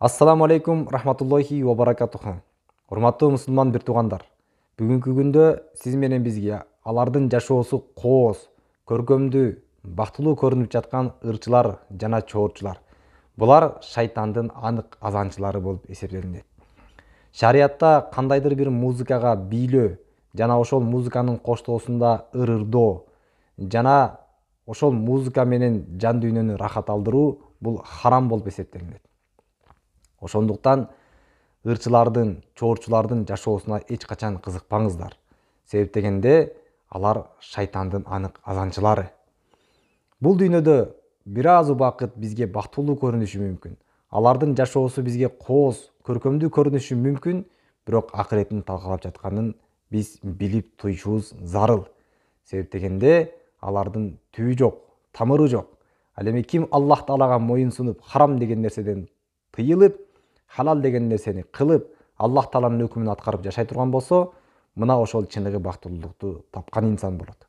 Ассаламу алейкум рахматуллахи ва баракатуху. Урматтуу мусулман бир туугандар. Бүгүнкү күндө сиз менен бизге алардын жашоосу кооз, көркөмдүү, бактылуу көрүнүп жаткан ырчылар жана чоорчулар. Булар шайтандын анык азанчылары болуп эсептелинет. Шариятта кандайдыр бир музыкага бийлөө жана ошол музыканын коштоосунда ыр-ырдоо жана ошол музыка менен жан дүйнөнү рахат алдыруу бул харам болуп эсептелинет. Ошондуктан ырчылардын, чоорчулардын жашоосуна эч качан кызыкпаңыздар. Себеп дегенде алар шайтандын анык азанчылары. Бул дүйнөдө бир аз убакыт бизге бактылуу көрүнүшү мүмкүн. Алардын жашоосу бизге кооз, көркөмдүү көрүнүшү мүмкүн, бирок акыретин талкалап жатканын биз билип туюшубуз зарыл. Себеп дегенде алардын түбү жок, тамыры жок. Ал эми ким Аллах Таалага моюн сунуп, харам деген нерседен тыйылып, халал деген нерсени кылып, Аллах Тааланын өкүмүн аткарып жашай турган болсо, мына ошол чыныгы бактылуулукту тапкан инсан болот.